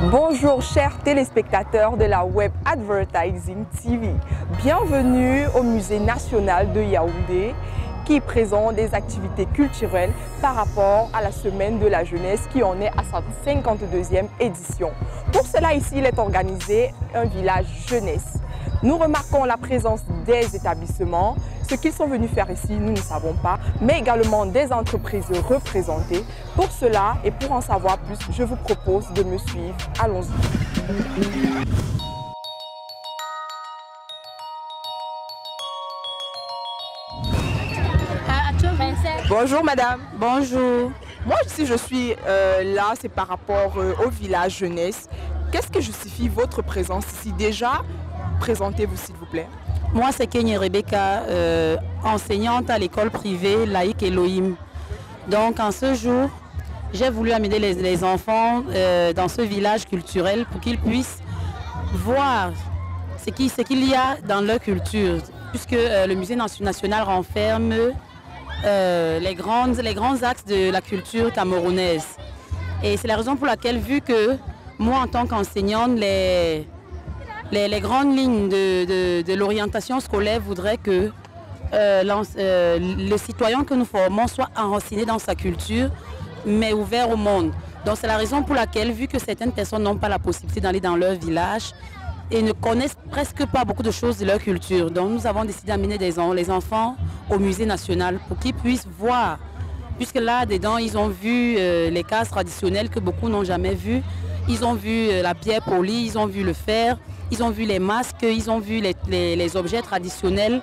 Bonjour chers téléspectateurs de la Web Advertising TV. Bienvenue au Musée national de Yaoundé qui présente des activités culturelles par rapport à la Semaine de la jeunesse qui en est à sa 52e édition. Pour cela, ici, il est organisé un village jeunesse. Nous remarquons la présence des établissements. Ce qu'ils sont venus faire ici, nous ne savons pas, mais également des entreprises représentées. Pour cela et pour en savoir plus, je vous propose de me suivre. Allons-y. Bonjour madame. Bonjour. Moi, si je suis là, c'est par rapport au village jeunesse. Qu'est-ce que justifie votre présence ici? Déjà, présentez-vous s'il vous plaît. Moi, c'est Kenya Rebecca, enseignante à l'école privée laïque Elohim. Donc, en ce jour, j'ai voulu amener les enfants dans ce village culturel pour qu'ils puissent voir ce qu'il y a dans leur culture, puisque le musée national renferme les grands axes de la culture camerounaise. Et c'est la raison pour laquelle, vu que moi, en tant qu'enseignante, les grandes lignes de l'orientation scolaire voudraient que le citoyen que nous formons soit enraciné dans sa culture, mais ouvert au monde. Donc c'est la raison pour laquelle, vu que certaines personnes n'ont pas la possibilité d'aller dans leur village et ne connaissent presque pas beaucoup de choses de leur culture, donc nous avons décidé d'amener les enfants au musée national pour qu'ils puissent voir, puisque là-dedans, ils ont vu les cases traditionnelles que beaucoup n'ont jamais vues. Ils ont vu la pierre polie, ils ont vu le fer, ils ont vu les masques, ils ont vu les objets traditionnels,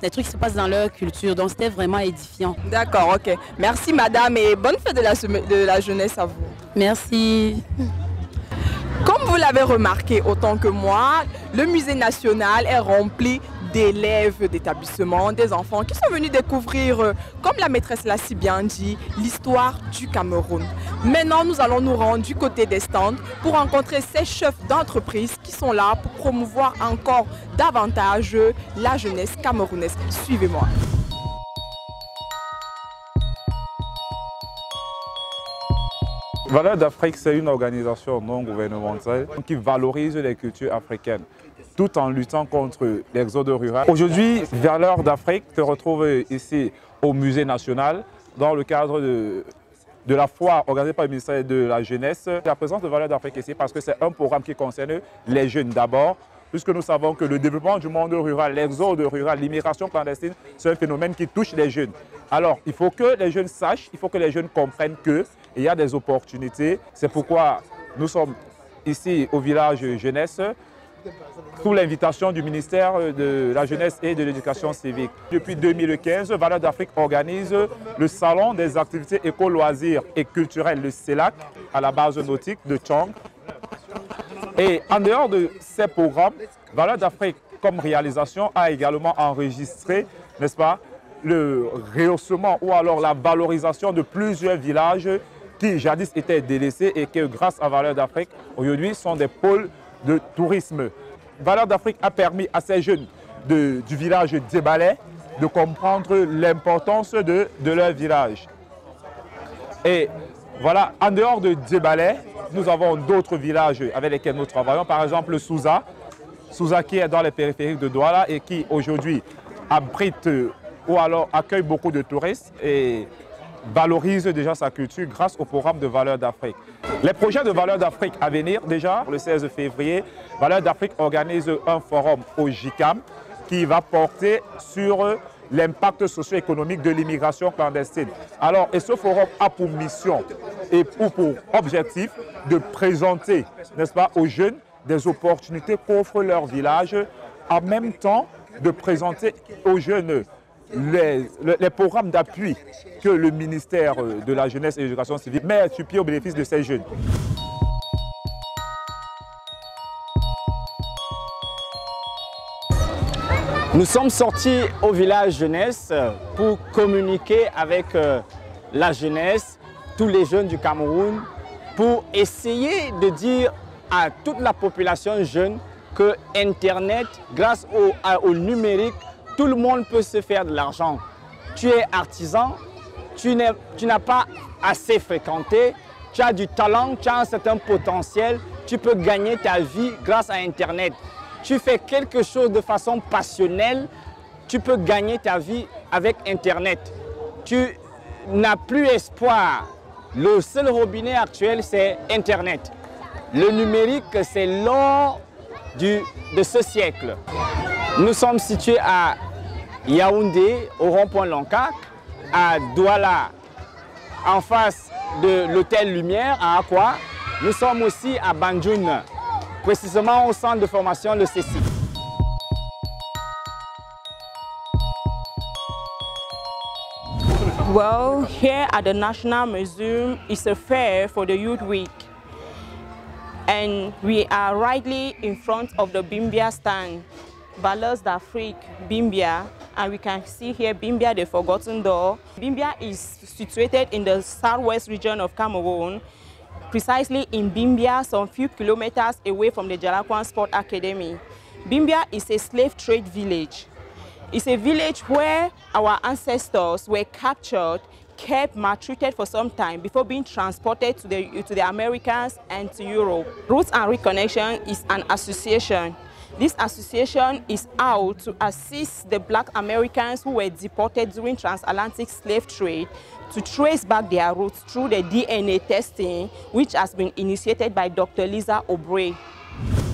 les trucs qui se passent dans leur culture. Donc c'était vraiment édifiant. D'accord, ok. Merci madame et bonne fête de la jeunesse à vous. Merci. Comme vous l'avez remarqué autant que moi, le musée national est rempli d'élèves d'établissements, des enfants qui sont venus découvrir, comme la maîtresse l'a si bien dit, l'histoire du Cameroun. Maintenant, nous allons nous rendre du côté des stands pour rencontrer ces chefs d'entreprise qui sont là pour promouvoir encore davantage la jeunesse camerounaise. Suivez-moi. Valeurs d'Afrique, c'est une organisation non gouvernementale qui valorise les cultures africaines tout en luttant contre l'exode rural. Aujourd'hui, Valeurs d'Afrique se retrouve ici au Musée national dans le cadre de la foire organisée par le ministère de la Jeunesse. La présence de Valeurs d'Afrique ici parce que c'est un programme qui concerne les jeunes d'abord, puisque nous savons que le développement du monde rural, l'exode rural, l'immigration clandestine, c'est un phénomène qui touche les jeunes. Alors, il faut que les jeunes sachent, il faut que les jeunes comprennent qu'il y a des opportunités. C'est pourquoi nous sommes ici au village jeunesse, sous l'invitation du ministère de la Jeunesse et de l'Éducation civique. Depuis 2015, Valeurs d'Afrique organise le Salon des activités éco-loisirs et culturelles, le CELAC, à la base nautique de Tchang. Et en dehors de ces programmes, Valeurs d'Afrique, comme réalisation, a également enregistré, n'est-ce pas, le rehaussement ou alors la valorisation de plusieurs villages qui jadis étaient délaissés et qui, grâce à Valeurs d'Afrique, aujourd'hui sont des pôles de tourisme. Valeurs d'Afrique a permis à ces jeunes du village d'Ebalé de comprendre l'importance de leur village. Et voilà, en dehors de Djebalé, nous avons d'autres villages avec lesquels nous travaillons, par exemple Souza qui est dans les périphériques de Douala et qui aujourd'hui abrite ou alors accueille beaucoup de touristes et valorise déjà sa culture grâce au programme de Valeurs d'Afrique. Les projets de Valeurs d'Afrique à venir, déjà le 16 février, Valeurs d'Afrique organise un forum au JICAM qui va porter sur l'impact socio-économique de l'immigration clandestine. Alors, et ce forum a pour mission et pour objectif de présenter, n'est-ce pas, aux jeunes des opportunités qu'offre leur village, en même temps de présenter aux jeunes les programmes d'appui que le ministère de la Jeunesse et de l'Éducation civique met sur pied au bénéfice de ces jeunes. Nous sommes sortis au village jeunesse pour communiquer avec la jeunesse, tous les jeunes du Cameroun, pour essayer de dire à toute la population jeune que Internet, grâce au numérique, tout le monde peut se faire de l'argent. Tu es artisan, tu n'as pas assez fréquenté, tu as du talent, tu as un certain potentiel, tu peux gagner ta vie grâce à Internet. Tu fais quelque chose de façon passionnelle, tu peux gagner ta vie avec Internet. Tu n'as plus espoir. Le seul robinet actuel, c'est Internet. Le numérique, c'est l'or de ce siècle. Nous sommes situés à Yaoundé, au rond-point Lankak, à Douala, en face de l'hôtel Lumière, à Akwa. Nous sommes aussi à Banjoun, précisément au centre de formation le CECI. Well, here at the National Museum is a fair for the Youth Week. And we are rightly in front of the Bimbia stand, Valeurs d'Afrique, Bimbia. And we can see here Bimbia, the Forgotten Door. Bimbia is situated in the southwest region of Cameroon, precisely in Bimbia, some few kilometers away from the Jalakwan Sport Academy. Bimbia is a slave trade village. It's a village where our ancestors were captured, kept, maltreated for some time before being transported to the Americas and to Europe. Roots and Reconnection is an association. This association is out to assist the Black Americans who were deported during transatlantic slave trade to trace back their roots through the DNA testing, which has been initiated by Dr. Lisa Obrey.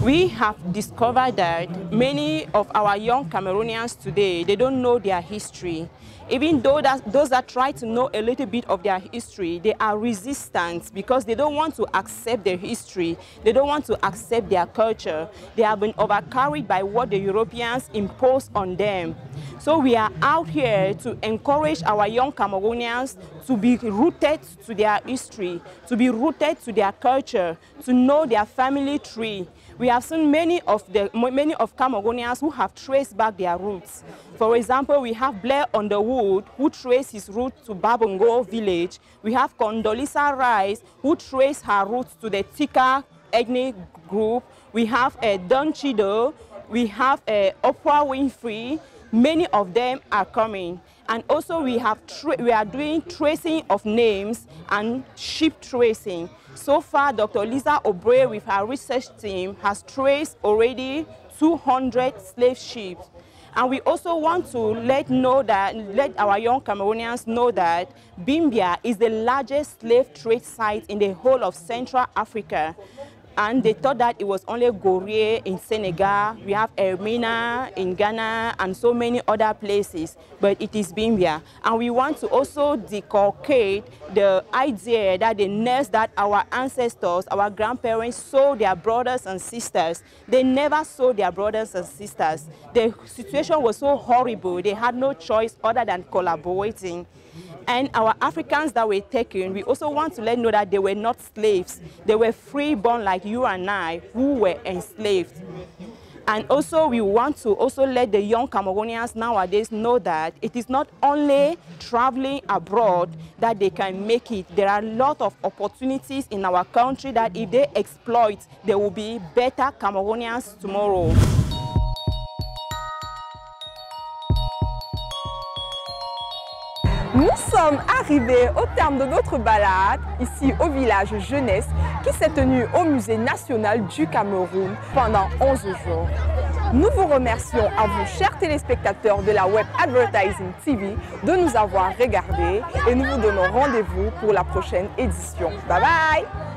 We have discovered that many of our young Cameroonians today, they don't know their history. Even though those that try to know a little bit of their history, they are resistant because they don't want to accept their history. They don't want to accept their culture. They have been overcarried by what the Europeans imposed on them. So we are out here to encourage our young Cameroonians to be rooted to their history, to be rooted to their culture, to know their family tree. We have seen many of Cameroonians who have traced back their roots. For example, we have Blair Underwood, who traced his roots to Babongo village. We have Condoleezza Rice, who traced her roots to the Tika ethnic group. We have Don Chido. We have Oprah Winfrey. Many of them are coming. And also we are doing tracing of names and sheep tracing. So far, Dr. Lisa Obrey with her research team has traced already 200 slave sheep. And we also want to let our young Cameroonians know that Bimbia is the largest slave trade site in the whole of Central Africa. And they thought that it was only Gourrier in Senegal, we have Elmina in Ghana, and so many other places, but it is Bimbia. And we want to also deculcate the idea that the nurse that our ancestors, our grandparents saw their brothers and sisters. They never saw their brothers and sisters. The situation was so horrible, they had no choice other than collaborating. And our Africans that were taken, we also want to let know that they were not slaves. They were freeborn like you and I, who were enslaved. And also we want to also let the young Cameroonians nowadays know that it is not only traveling abroad that they can make it. There are a lot of opportunities in our country that if they exploit, there will be better Cameroonians tomorrow. Nous sommes arrivés au terme de notre balade, ici au village jeunesse, qui s'est tenu au Musée national du Cameroun pendant 11 jours. Nous vous remercions à vous, chers téléspectateurs de la Web Advertising TV, de nous avoir regardés et nous vous donnons rendez-vous pour la prochaine édition. Bye bye!